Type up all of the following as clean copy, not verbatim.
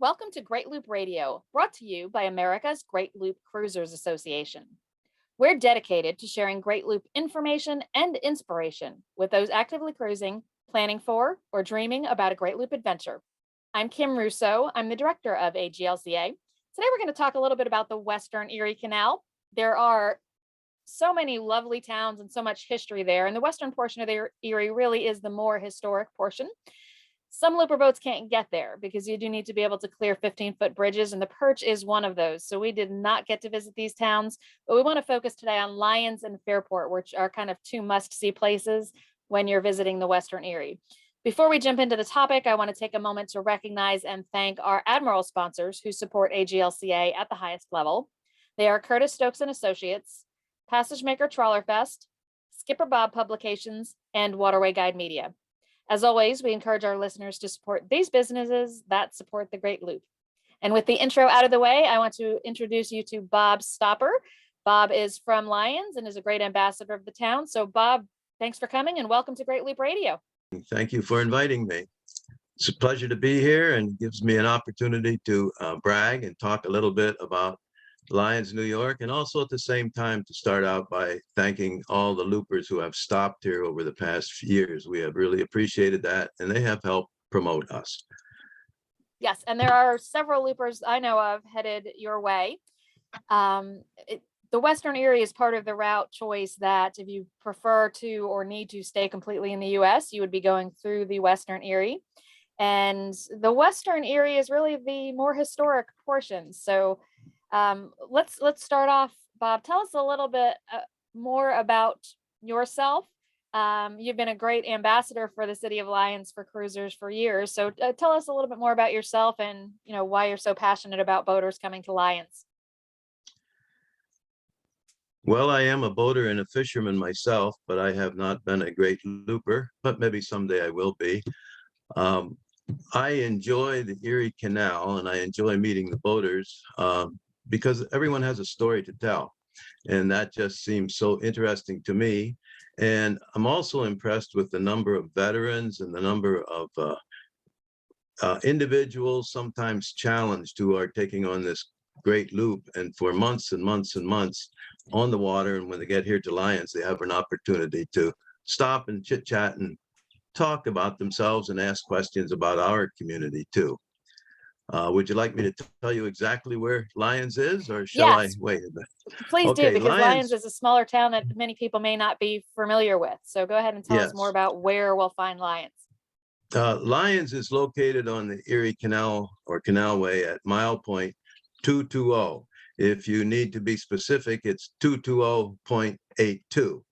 Welcome to Great Loop Radio, brought to you by America's Great Loop Cruisers Association. We're dedicated to sharing Great Loop information and inspiration with those actively cruising, planning for, or dreaming about a Great Loop adventure. I'm Kim Russo. I'm the director of AGLCA. Today we're going to talk a little bit about the Western Erie Canal. There are so many lovely towns and so much history there, and the western portion of the Erie really is the more historic portion. Some looper boats can't get there because you do need to be able to clear 15-foot bridges, and the Perch is one of those. So we did not get to visit these towns, but we want to focus today on Lyons and Fairport, which are kind of two must-see places when you're visiting the Western Erie. Before we jump into the topic, I want to take a moment to recognize and thank our Admiral sponsors who support AGLCA at the highest level. They are Curtis Stokes and Associates, Passage Maker Trawler Fest, Skipper Bob Publications, and Waterway Guide Media. As always, we encourage our listeners to support these businesses that support the Great Loop. And with the intro out of the way, I want to introduce you to Bob Stopper. Bob is from Lyons and is a great ambassador of the town. So Bob, thanks for coming and welcome to Great Loop Radio. Thank you for inviting me. It's a pleasure to be here and gives me an opportunity to brag and talk a little bit about Lyons, New York, and also at the same time to start out by thanking all the loopers who have stopped here over the past few years. We have really appreciated that, and they have helped promote us. Yes, and there are several loopers I know of headed your way. The Western Erie is part of the route choice that if you prefer to or need to stay completely in the U.S., you would be going through the Western Erie. And the Western Erie is really the more historic portion. So let's start off, Bob. Tell us a little bit more about yourself. You've been a great ambassador for the city of Lyons for cruisers for years. So tell us a little bit more about yourself and why you're so passionate about boaters coming to Lyons. Well, I am a boater and a fisherman myself, but I have not been a great looper, but maybe someday I will be. I enjoy the Erie Canal and I enjoy meeting the boaters because everyone has a story to tell. And that just seems so interesting to me. And I'm also impressed with the number of veterans and the number of individuals, sometimes challenged, who are taking on this great loop and for months and months and months on the water. And when they get here to Lyons, they have an opportunity to stop and chit chat and talk about themselves and ask questions about our community too. Would you like me to tell you exactly where Lyons is, or shall I wait a bit? Please do, because Lyons is a smaller town that many people may not be familiar with. So go ahead and tell us more about where we'll find Lyons. Lyons is located on the Erie Canal or Canalway at mile point 220. If you need to be specific, it's 220.82.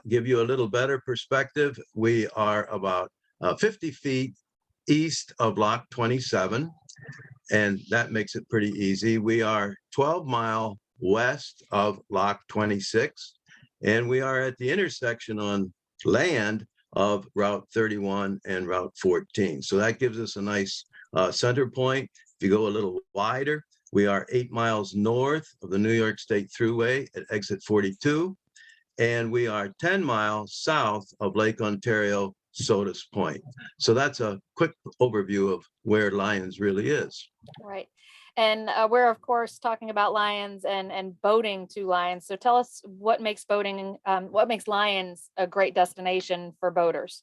Give you a little better perspective, we are about 50 feet east of Lock 27, and that makes it pretty easy. We are 12 miles west of Lock 26, and we are at the intersection on land of Route 31 and Route 14. So that gives us a nice center point. If you go a little wider, we are 8 miles north of the New York State Thruway at exit 42. And we are 10 miles south of Lake Ontario, Sodas Point. So that's a quick overview of where Lyons really is. Right. And we're, of course, talking about Lyons and boating to Lyons. So tell us what makes Lyons a great destination for boaters.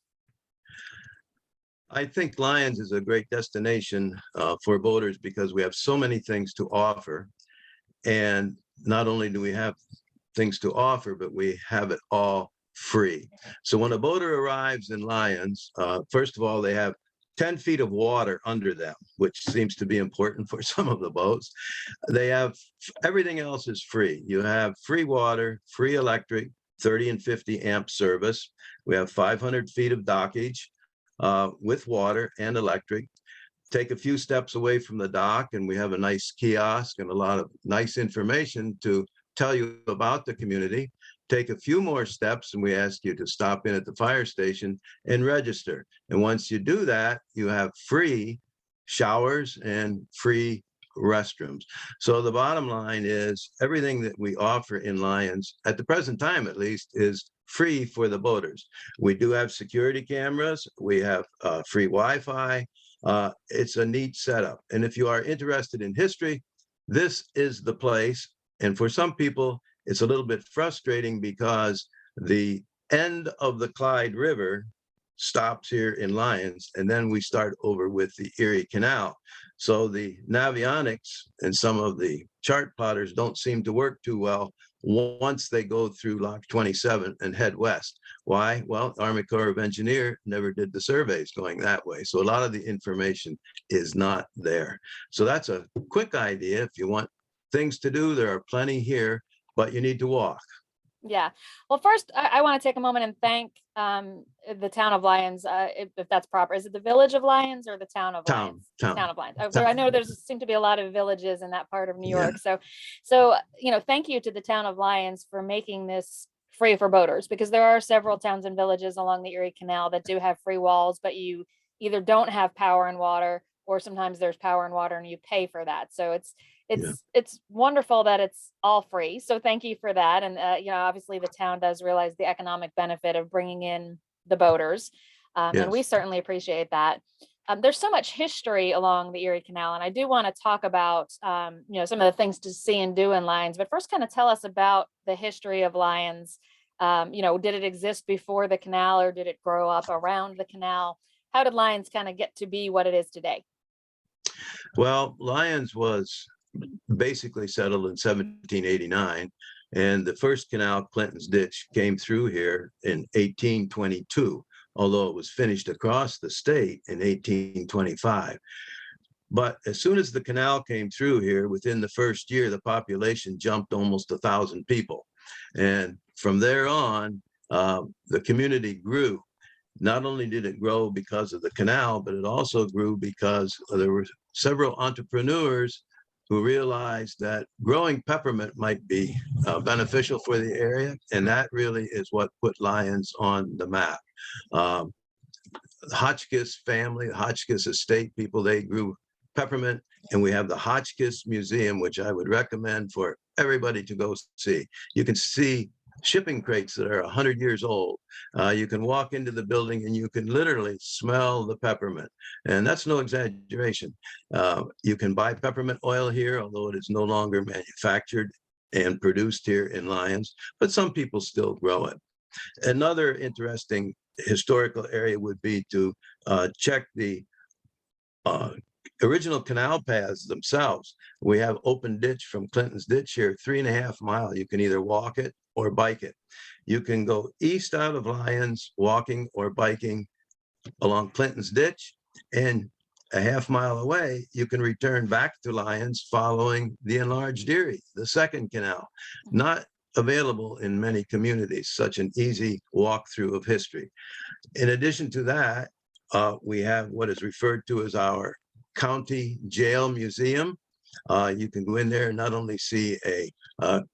I think Lyons is a great destination for boaters because we have so many things to offer. And not only do we have things to offer, but we have it all free. So when a boater arrives in Lyons, first of all, they have 10 feet of water under them, which seems to be important for some of the boats. They have everything else is free. You have free water, free electric, 30 and 50 amp service. We have 500 feet of dockage with water and electric. Take a few steps away from the dock and we have a nice kiosk and a lot of nice information to tell you about the community. Take a few more steps and we ask you to stop in at the fire station and register. And once you do that, you have free showers and free restrooms. So the bottom line is everything that we offer in Lyons, at the present time at least, is free for the boaters. We do have security cameras. We have free Wi-Fi. It's a neat setup. And if you are interested in history, this is the place. And for some people, it's a little bit frustrating because the end of the Clyde River stops here in Lyons, and then we start over with the Erie Canal. So the navionics and some of the chart plotters don't seem to work too well once they go through Lock 27 and head west. Why? Well, Army Corps of Engineer never did the surveys going that way. So a lot of the information is not there. So that's a quick idea. If you want things to do, there are plenty here, but you need to walk. Yeah. Well, first, I want to take a moment and thank the town of Lyons, if that's proper. Is it the village of Lyons or the town of Lyons? Town of Lyons. I know there's seem to be a lot of villages in that part of New York. So thank you to the town of Lyons for making this free for boaters, because there are several towns and villages along the Erie Canal that do have free walls, but you either don't have power and water, or sometimes there's power and water and you pay for that. So it's wonderful that it's all free. So thank you for that. And obviously the town does realize the economic benefit of bringing in the boaters, and we certainly appreciate that. There's so much history along the Erie Canal, and I do want to talk about some of the things to see and do in Lyons. But first, kind of tell us about the history of Lyons. Did it exist before the canal, or did it grow up around the canal? How did Lyons kind of get to be what it is today? Well, Lyons was basically settled in 1789, and the first canal, Clinton's Ditch, came through here in 1822, although it was finished across the state in 1825. But as soon as the canal came through here, within the first year, the population jumped almost 1,000 people. And from there on, the community grew. Not only did it grow because of the canal, but it also grew because there were several entrepreneurs who realized that growing peppermint might be beneficial for the area. And that really is what put Lyons on the map. The Hotchkiss family, the Hotchkiss estate people, they grew peppermint. And we have the Hotchkiss Museum, which I would recommend for everybody to go see. You can see shipping crates that are 100 years old. You can walk into the building and you can literally smell the peppermint. And that's no exaggeration. You can buy peppermint oil here, although it is no longer manufactured and produced here in Lyons, but some people still grow it. Another interesting historical area would be to check the original canal paths themselves. We have open ditch from Clinton's Ditch here, 3.5 miles. You can either walk it or bike it. You can go east out of Lyons, walking or biking along Clinton's Ditch, and 1/2 mile away, you can return back to Lyons following the enlarged Erie, the second canal. Not available in many communities, such an easy walkthrough of history. In addition to that, we have what is referred to as our County Jail Museum. You can go in there and not only see a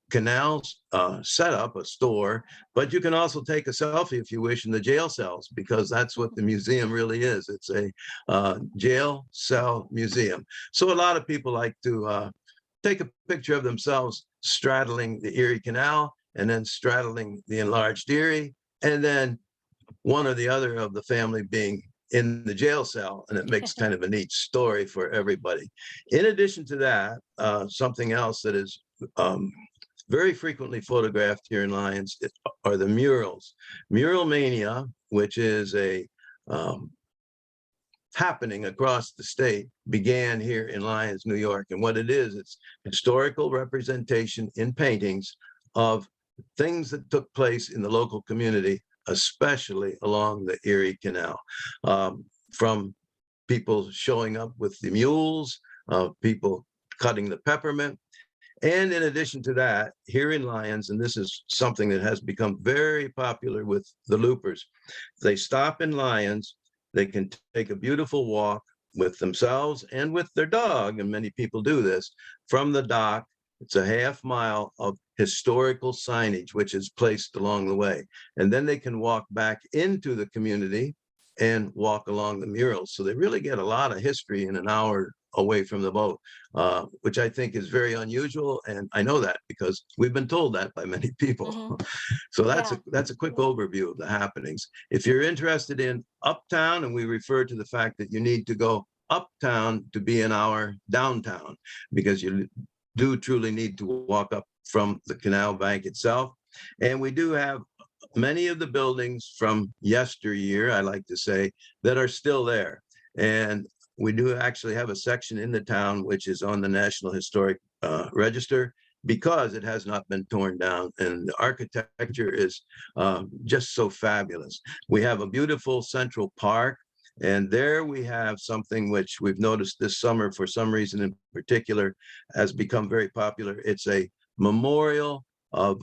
canal setup, a store, but you can also take a selfie if you wish in the jail cells, because that's what the museum really is. It's a jail cell museum. So a lot of people like to take a picture of themselves straddling the Erie Canal and then straddling the enlarged Erie, and then one or the other of the family being in the jail cell, and it makes kind of a neat story for everybody. In addition to that, something else that is very frequently photographed here in Lyons are the murals. Mural mania, which is a happening across the state, began here in Lyons, New York. And what it is, it's historical representation in paintings of things that took place in the local community, especially along the Erie Canal, from people showing up with the mules, people cutting the peppermint. And in addition to that, here in Lyons, and this is something that has become very popular with the loopers, they stop in Lyons, they can take a beautiful walk with themselves and with their dog, and many people do this, from the dock. It's a 1/2 mile of historical signage, which is placed along the way. And then they can walk back into the community and walk along the murals. So they really get a lot of history in an hour away from the boat, which I think is very unusual. And I know that because we've been told that by many people. Mhm. So Yeah. that's a quick overview of the happenings. If you're interested in uptown, and we refer to the fact that you need to go uptown to be in our downtown, because you do truly need to walk up from the canal bank itself. And we do have many of the buildings from yesteryear, I like to say, that are still there. And we do actually have a section in the town which is on the National Historic Register, because it has not been torn down, and the architecture is just so fabulous. We have a beautiful central park, and there we have something which we've noticed this summer, for some reason in particular, has become very popular. It's a memorial of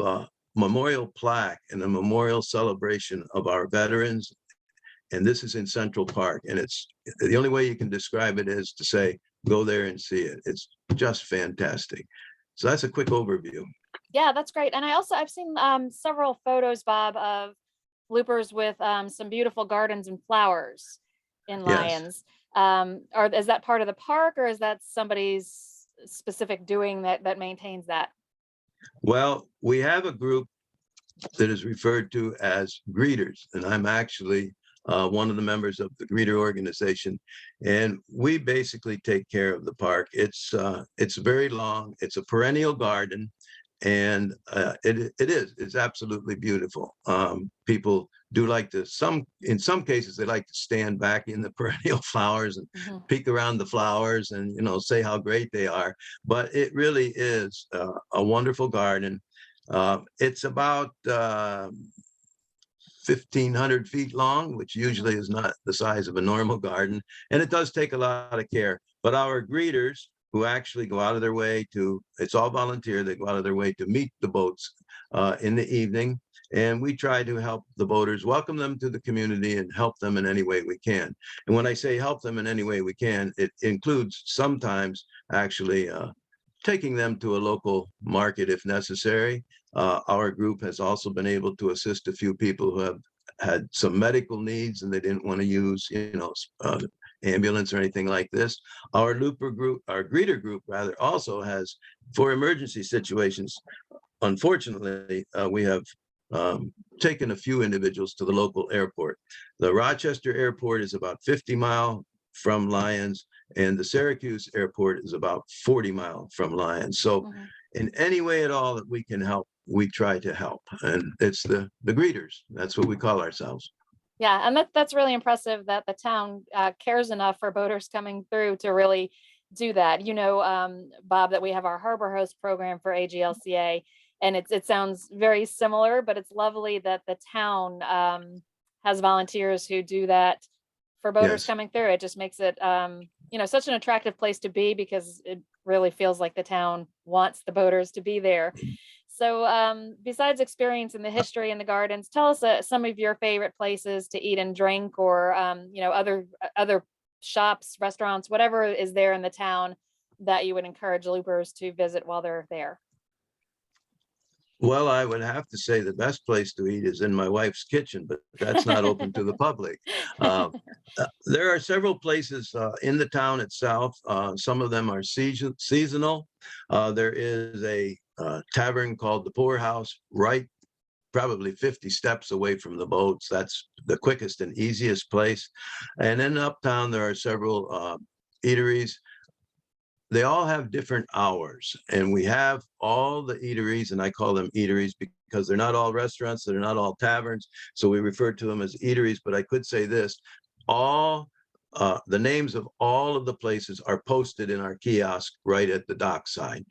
memorial plaque and a memorial celebration of our veterans. And this is in Central Park. And it's the only way you can describe it is to say, go there and see it. It's just fantastic. So that's a quick overview. Yeah, that's great. And I've seen several photos, Bob, of loopers with some beautiful gardens and flowers in Yes. Lyons. Is that part of the park, or is that somebody's specific doing that maintains that? Well, we have a group that is referred to as greeters, and I'm actually one of the members of the greeter organization, and we basically take care of the park. It's very long. It's a perennial garden, and it's absolutely beautiful. People do like to, in some cases, they like to stand back in the perennial flowers and peek around the flowers and, say how great they are. But it really is a wonderful garden. It's about 1,500 feet long, which usually is not the size of a normal garden. And it does take a lot of care. But our greeters, who actually go out of their way to, it's all volunteer, they go out of their way to meet the boats in the evening. And we try to help the boaters, welcome them to the community, and help them in any way we can. And when I say help them in any way we can, it includes sometimes actually taking them to a local market if necessary. Our group has also been able to assist a few people who have had some medical needs and they didn't want to use, ambulance or anything like this. Our greeter group rather, also has, for emergency situations, unfortunately, we have taken a few individuals to the local airport. The Rochester airport is about 50 miles from Lyons, and the Syracuse airport is about 40 miles from Lyons. So in any way at all that we can help, we try to help. And it's the greeters. That's what we call ourselves. Yeah, and that's really impressive that the town cares enough for boaters coming through to really do that. Bob, that we have our harbor host program for AGLCA, and it sounds very similar, but it's lovely that the town has volunteers who do that for boaters coming through. It just makes it such an attractive place to be, because it really feels like the town wants the boaters to be there. So besides experiencing the history in the gardens, tell us some of your favorite places to eat and drink, or other shops, restaurants, whatever is there in the town that you would encourage loopers to visit while they're there. Well, I would have to say the best place to eat is in my wife's kitchen, but that's not open to the public. There are several places in the town itself. Some of them are seasonal. There is a tavern called the Poorhouse, right, probably 50 steps away from the boats. That's the quickest and easiest place. And in uptown, there are several eateries. They all have different hours, and we have all the eateries, and I call them eateries because they're not all restaurants, they're not all taverns, so we refer to them as eateries. But I could say this, all the names of all of the places are posted in our kiosk right at the dock side,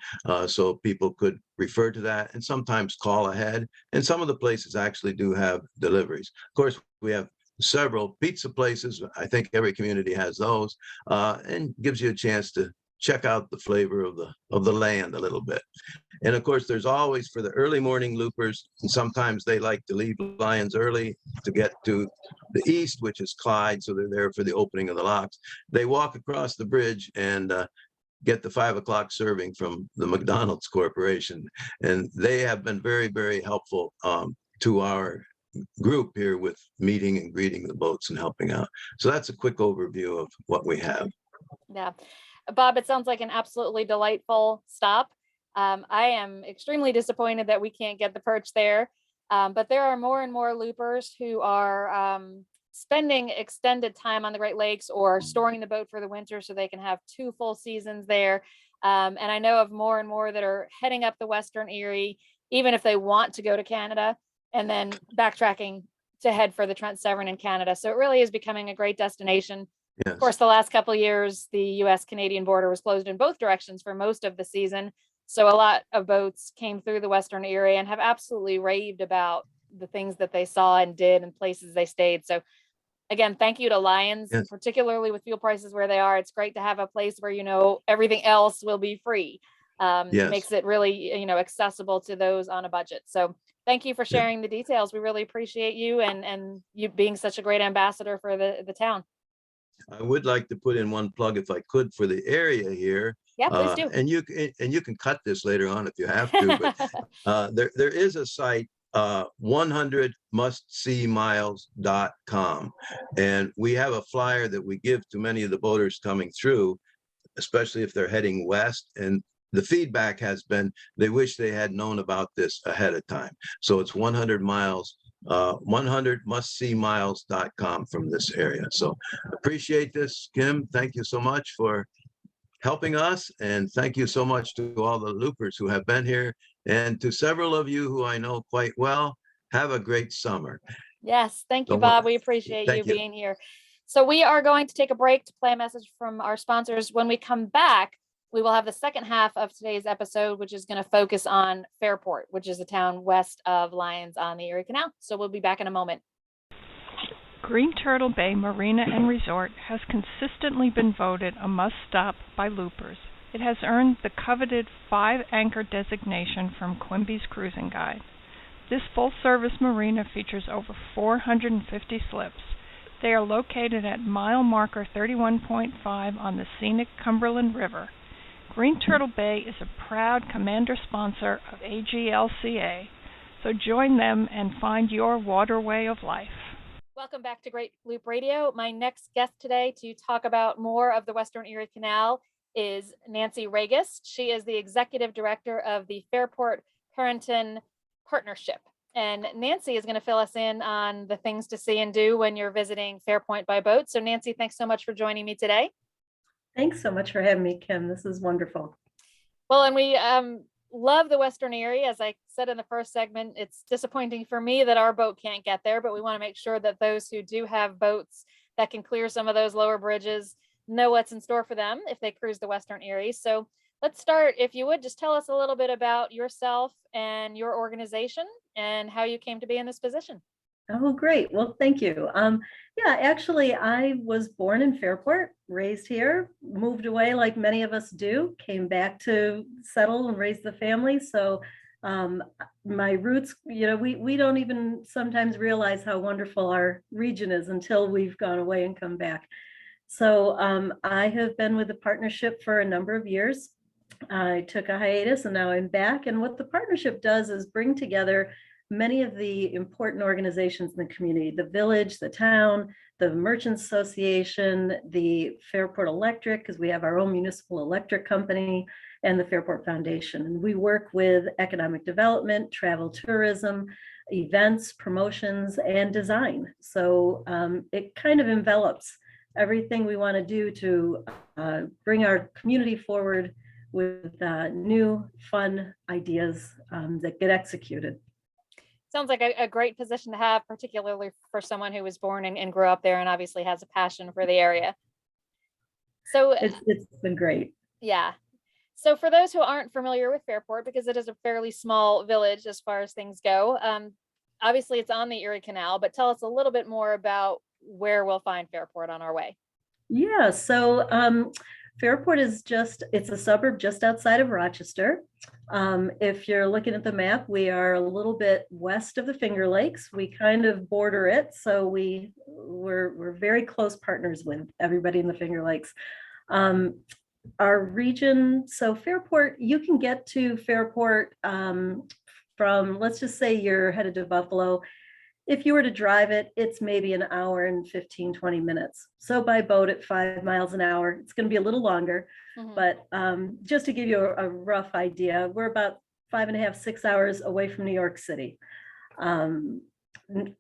so people could refer to that and sometimes call ahead. And some of the places actually do have deliveries. Of course, we have several pizza places. I think every community has those, and gives you a chance to check out the flavor of the land a little bit. And of course, there's always, for the early morning loopers, and sometimes they like to leave Lyons early to get to the east, which is Clyde, so they're there for the opening of the locks. They walk across the bridge and get the 5 o'clock serving from the McDonald's Corporation. And they have been very, very helpful to our group here with meeting and greeting the boats and helping out. So that's a quick overview of what we have. Yeah. Bob, it sounds like an absolutely delightful stop. I am extremely disappointed that we can't get the perch there, but there are more and more loopers who are spending extended time on the Great Lakes or storing the boat for the winter so they can have 2 full seasons there. And I know of more and more that are heading up the Western Erie, even if they want to go to Canada, and then backtracking to head for the Trent Severn in Canada. So it really is becoming a great destination. Of course, Yes. the last couple of years, the US-Canadian border was closed in both directions for most of the season. So a lot of boats came through the Western Erie and have absolutely raved about the things that they saw and did and places they stayed. So again, thank you to Lyons, Yes. particularly with fuel prices where they are. It's great to have a place where, everything else will be free. Yes. Makes it really, accessible to those on a budget. So thank you for Yeah. sharing the details. We really appreciate you and you being such a great ambassador for the town. I would like to put in one plug if I could for the area here. Yeah, please do. And you can cut this later on if you have to, but there is a site, 100mustseemiles.com. And we have a flyer that we give to many of the boaters coming through, especially if they're heading west. And the feedback has been they wish they had known about this ahead of time. So it's 100 miles, 100mustseemiles.com from this area. So appreciate this, Kim. Thank you so much for helping us. And thank you so much to all the loopers who have been here, and to several of you who I know quite well. Have a great summer. Yes, thank you, So Bob. We appreciate you thank you. being here. So we are going to take a break to play a message from our sponsors. When we come back, we will have the second half of today's episode, which is going to focus on Fairport, which is a town west of Lyons on the Erie Canal. So we'll be back in a moment. Green Turtle Bay Marina and Resort has consistently been voted a must-stop by loopers. It has earned the coveted 5-anchor designation from Quimby's Cruising Guide. This full-service marina features over 450 slips. They are located at mile marker 31.5 on the scenic Cumberland River. Green Turtle Bay is a proud commander sponsor of AGLCA, so join them and find your waterway of life. Welcome back to Great Loop Radio. My next guest today to talk about more of the Western Erie Canal is Nancy Ragus. She is the executive director of the Fairport Harrington Partnership. And Nancy is going to fill us in on the things to see and do when you're visiting Fairport by boat. So Nancy, thanks so much for joining me today. Thanks so much for having me, Kim. This is wonderful. Well, and we love the Western Erie. As I said in the first segment, it's disappointing for me that our boat can't get there, but we want to make sure that those who do have boats that can clear some of those lower bridges know what's in store for them if they cruise the Western Erie. So let's start, if you would, just tell us a little bit about yourself and your organization and how you came to be in this position. Oh, great. Well, thank you. Yeah, actually, I was born in Fairport, raised here, moved away like many of us do, came back to settle and raise the family. So my roots, we don't even sometimes realize how wonderful our region is until we've gone away and come back. So I have been with the partnership for a number of years. I took a hiatus and now I'm back. And what the partnership does is bring together many of the important organizations in the community, the village, the town, the Merchants Association, the Fairport Electric, because we have our own municipal electric company, and the Fairport Foundation. And we work with economic development, travel, tourism, events, promotions, and design. So it kind of envelops everything we want to do to bring our community forward with new, fun ideas that get executed. Sounds like a great position to have, particularly for someone who was born and grew up there and obviously has a passion for the area. So it's been great. Yeah. So for those who aren't familiar with Fairport, because it is a fairly small village as far as things go, obviously it's on the Erie Canal, but tell us a little bit more about where we'll find Fairport on our way. Yeah, so Fairport is it's a suburb just outside of Rochester. If you're looking at the map, we are a little bit west of the Finger Lakes. We kind of border it, so we're very close partners with everybody in the Finger Lakes. Our region, so Fairport, you can get to Fairport from, let's just say you're headed to Buffalo. If you were to drive it, it's maybe an hour and 15, 20 minutes. So by boat at 5 miles an hour, it's going to be a little longer. Mm-hmm. But just to give you a rough idea, we're about 5.5, 6 hours away from New York City.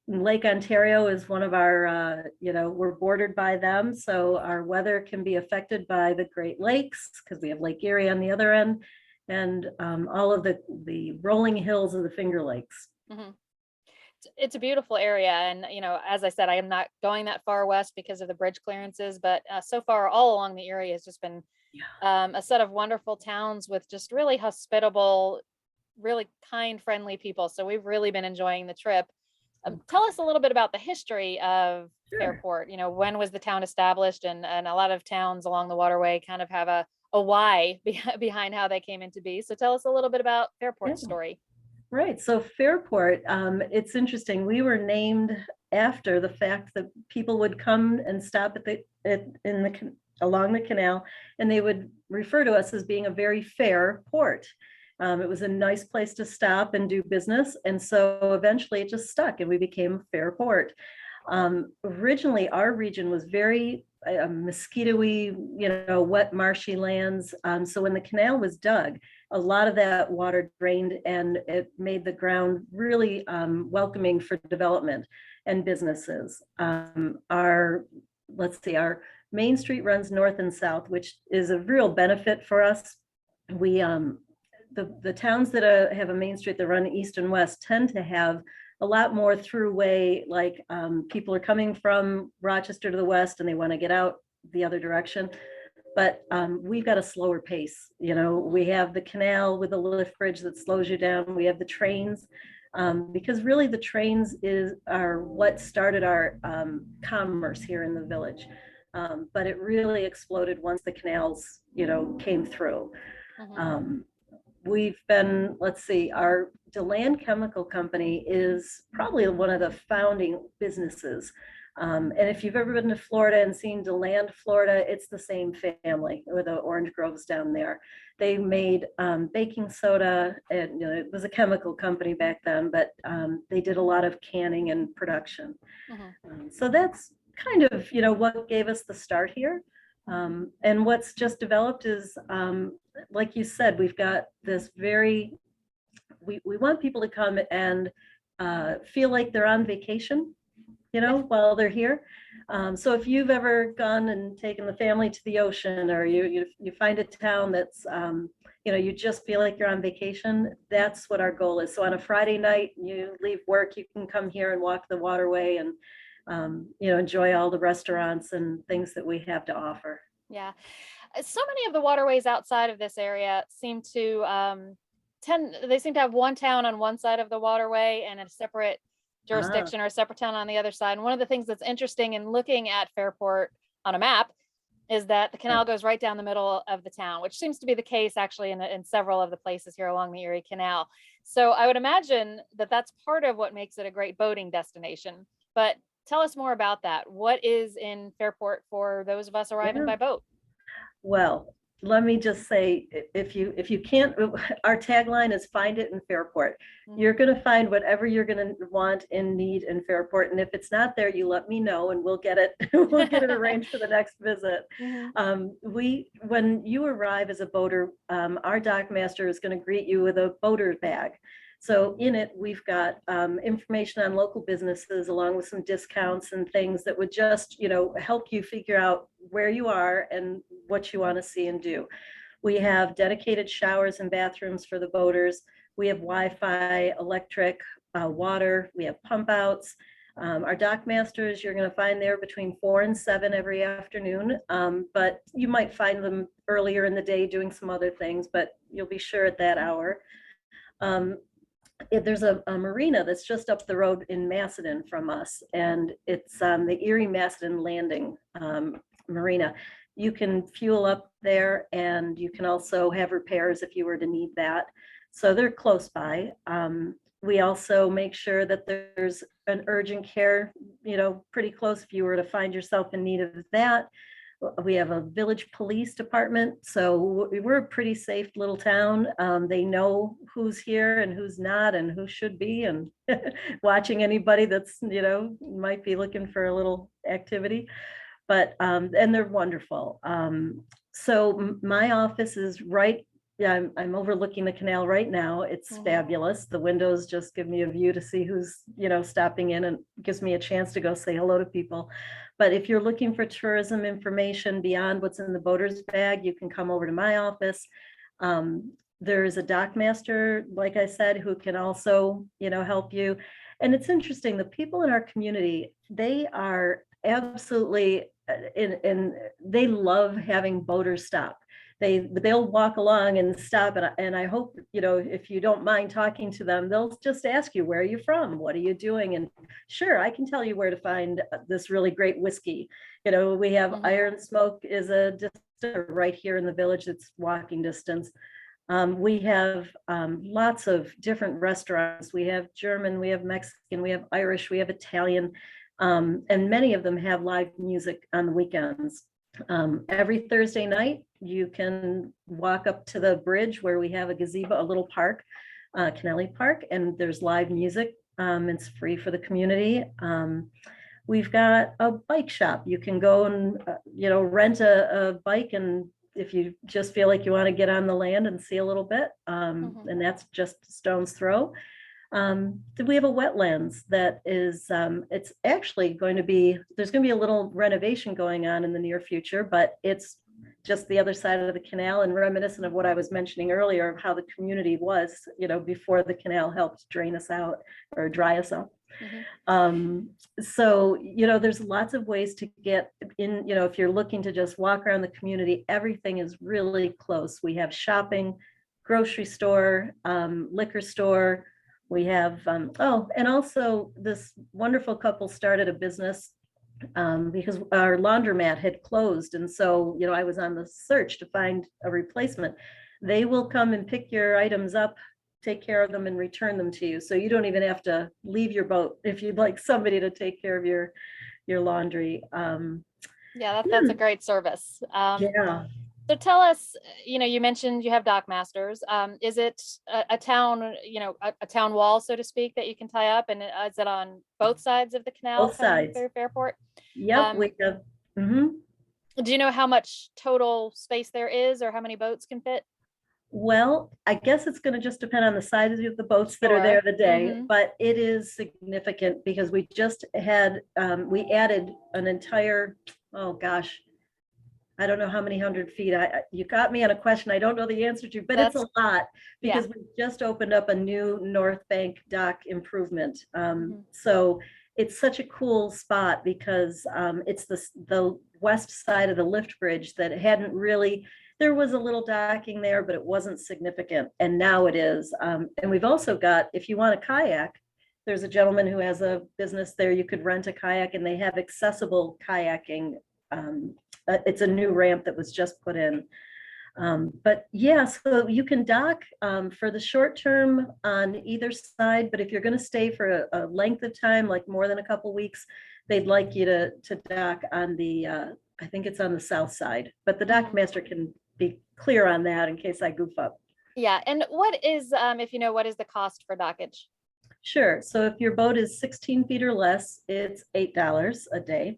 Lake Ontario is one of our, we're bordered by them. So our weather can be affected by the Great Lakes because we have Lake Erie on the other end and all of the rolling hills of the Finger Lakes. Mhm. It's a beautiful area. And, as I said, I am not going that far west because of the bridge clearances, but so far all along the area has just been a set of wonderful towns with just really hospitable, really kind, friendly people. So we've really been enjoying the trip. Tell us a little bit about the history of Sure. Fairport. When was the town established? And a lot of towns along the waterway kind of have a why behind how they came into be. So tell us a little bit about Fairport's story. Right. So Fairport, it's interesting. We were named after the fact that people would come and stop along the canal, and they would refer to us as being a very fair port. It was a nice place to stop and do business. And so eventually it just stuck and we became Fairport. Originally, our region was very mosquito-y, wet, marshy lands. So when the canal was dug, a lot of that water drained and it made the ground really welcoming for development and businesses. Our Main Street runs north and south, which is a real benefit for us. We the towns that have a main street that run east and west tend to have a lot more throughway, like people are coming from Rochester to the west and they want to get out the other direction. But we've got a slower pace. We have the canal with the lift bridge that slows you down. We have the trains, because really the trains are what started our commerce here in the village. But it really exploded once the canals, came through. Mhm. We've been, our DeLand Chemical Company is probably one of the founding businesses. And if you've ever been to Florida and seen DeLand, Florida, it's the same family with the orange groves down there. They made baking soda, and it was a chemical company back then, but they did a lot of canning and production. Mhm. So that's kind of, what gave us the start here. And what's just developed is, like you said, we've got this we want people to come and feel like they're on vacation, while they're here. So if you've ever gone and taken the family to the ocean, or you find a town that's, you just feel like you're on vacation, that's what our goal is. So on a Friday night, you leave work, you can come here and walk the waterway and enjoy all the restaurants and things that we have to offer. Yeah. So many of the waterways outside of this area seem to have one town on one side of the waterway and a separate jurisdiction or a separate town on the other side. And one of the things that's interesting in looking at Fairport on a map is that the canal goes right down the middle of the town, which seems to be the case actually in several of the places here along the Erie Canal. So I would imagine that that's part of what makes it a great boating destination. But tell us more about that. What is in Fairport for those of us arriving by boat? Well, let me just say, if you can't, our tagline is "Find it in Fairport." You're going to find whatever you're going to want and need in Fairport, and if it's not there, you let me know, and we'll get it. We'll get it arranged for the next visit. When you arrive as a boater, our dock master is going to greet you with a boater bag. So in it, we've got information on local businesses along with some discounts and things that would just, help you figure out where you are and what you want to see and do. We have dedicated showers and bathrooms for the boaters. We have Wi-Fi, electric, water. We have pump outs. Our dock masters, you're going to find there between 4 and 7 every afternoon, but you might find them earlier in the day doing some other things, but you'll be sure at that hour. There's a marina that's just up the road in Mastin from us, and it's the Erie Mastin Landing Marina. You can fuel up there, and you can also have repairs if you were to need that. So they're close by. We also make sure that there's an urgent care, pretty close if you were to find yourself in need of that. We have a village police department, so we're a pretty safe little town. They know who's here and who's not and who should be, and watching anybody that's, might be looking for a little activity. But, and they're wonderful. So my office is right yeah, I'm overlooking the canal right now. It's fabulous. The windows just give me a view to see who's, stopping in, and gives me a chance to go say hello to people. But if you're looking for tourism information beyond what's in the boater's bag, you can come over to my office. There's a dock master, like I said, who can also, help you. And it's interesting, the people in our community, they are absolutely, and they love having boaters stop. They'll walk along and stop, and I hope, if you don't mind talking to them, they'll just ask you, where are you from? What are you doing? And sure, I can tell you where to find this really great whiskey. We have Iron Smoke is a distillery right here in the village. It's walking distance. We have lots of different restaurants. We have German, we have Mexican, we have Irish, we have Italian, and many of them have live music on the weekends. Every Thursday night, you can walk up to the bridge where we have a gazebo, a little park, Kennelly Park, and there's live music. It's free for the community. We've got a bike shop. You can go and, rent a bike, and if you just feel like you want to get on the land and see a little bit, and that's just a stone's throw. We have a wetlands that is, it's actually going to be, there's going to be a little renovation going on in the near future, but it's just the other side of the canal, and reminiscent of what I was mentioning earlier of how the community was, before the canal helped drain us out or dry us up. So, there's lots of ways to get in, if you're looking to just walk around the community, everything is really close. We have shopping, grocery store, liquor store. We have, and also this wonderful couple started a business because our laundromat had closed. And so, I was on the search to find a replacement. They will come and pick your items up, take care of them, and return them to you. So you don't even have to leave your boat if you'd like somebody to take care of your laundry. Yeah, that's a great service. Yeah. So tell us, you mentioned you have dock masters. Is it a town, a town wall, so to speak, that you can tie up? And is it on both sides of the canal? Both sides. Through Fairport? Yep. We have. Do you know how much total space there is, or how many boats can fit? Well, I guess it's going to just depend on the size of the boats that are there the day, but it is significant because we just had, we added an entire, oh gosh, I don't know how many 100 feet. You got me on a question I don't know the answer to, but it's a lot because we just opened up a new North Bank dock improvement. So it's such a cool spot because it's the west side of the lift bridge that hadn't really, there was a little docking there, but it wasn't significant. And now it is. And we've also got, if you want a kayak, there's a gentleman who has a business there. You could rent a kayak, and they have accessible kayaking. It's a new ramp that was just put in. But yeah, so you can dock for the short term on either side. But if you're going to stay for a length of time, like more than a couple weeks, they'd like you to dock on the, I think it's on the south side. But the dock master can be clear on that in case I goof up. Yeah. And what is, if you know, what is the cost for dockage? Sure. So if your boat is 16 feet or less, it's $8 a day.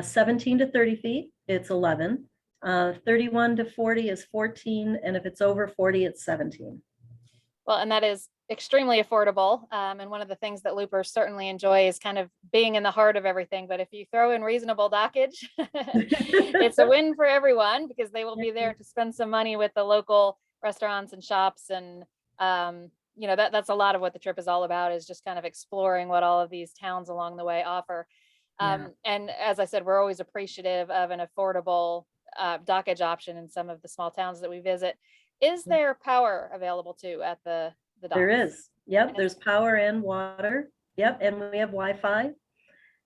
17 to 30 feet, it's 11. 31 to 40 is 14. And if it's over 40, it's 17. Well, and that is extremely affordable. And one of the things that loopers certainly enjoy is kind of being in the heart of everything. But if you throw in reasonable dockage, it's a win for everyone because they will be there to spend some money with the local restaurants and shops. And, that's a lot of what the trip is all about, is just kind of exploring what all of these towns along the way offer. And as I said, we're always appreciative of an affordable dockage option in some of the small towns that we visit. Is there power available too at the docks? There is. Yep. There's power and water. Yep. And we have Wi-Fi.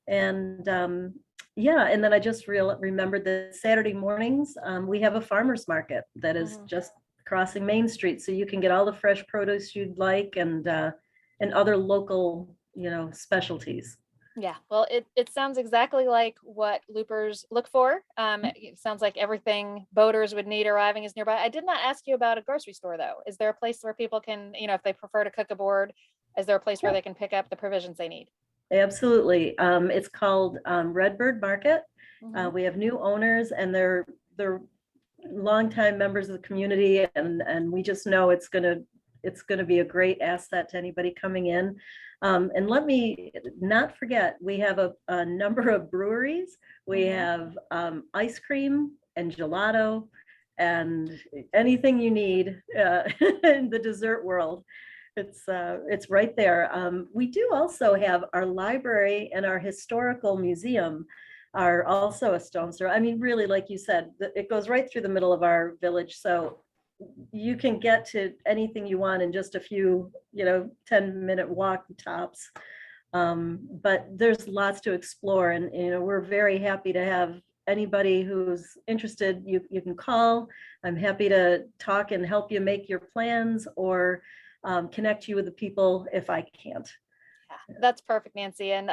And and then I just remembered that Saturday mornings, we have a farmer's market that is just crossing Main Street. So you can get all the fresh produce you'd like and other local, specialties. Yeah, well, it sounds exactly like what loopers look for. It sounds like everything boaters would need arriving is nearby. I did not ask you about a grocery store, though. Is there a place where people can, if they prefer to cook aboard, is there a place where they can pick up the provisions they need? Absolutely. It's called Redbird Market. We have new owners, and they're longtime members of the community, and we just know it's gonna be a great asset to anybody coming in. And let me not forget, we have a number of breweries. We have ice cream and gelato and anything you need in the dessert world. It's right there. We do also have our library and our historical museum are also a stone's throw. I mean, really, like you said, it goes right through the middle of our village. So you can get to anything you want in just a few, 10-minute walk tops. But there's lots to explore, and we're very happy to have anybody who's interested. You can call. I'm happy to talk and help you make your plans, or connect you with the people if I can't. Yeah, that's perfect, Nancy. And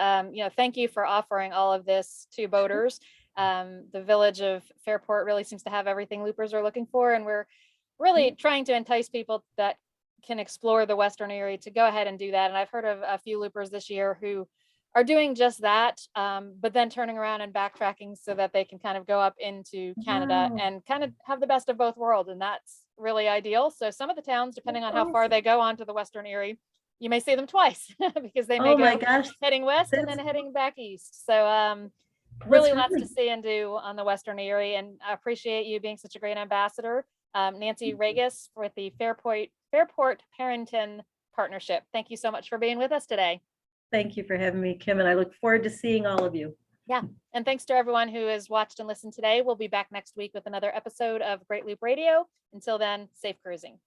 thank you for offering all of this to boaters. The village of Fairport really seems to have everything loopers are looking for, and we're really trying to entice people that can explore the Western Erie to go ahead and do that. And I've heard of a few loopers this year who are doing just that, but then turning around and backtracking so that they can kind of go up into Canada and kind of have the best of both worlds. And that's really ideal. So some of the towns, depending on how far they go onto the Western Erie, you may see them twice because they may my go gosh, heading west and then heading back east. So really lots to see and do on the Western Erie, and I appreciate you being such a great ambassador. Nancy Ragus with the Fairport Parrington Partnership. Thank you so much for being with us today. Thank you for having me, Kim, and I look forward to seeing all of you. Yeah, and thanks to everyone who has watched and listened today. We'll be back next week with another episode of Great Loop Radio. Until then, safe cruising.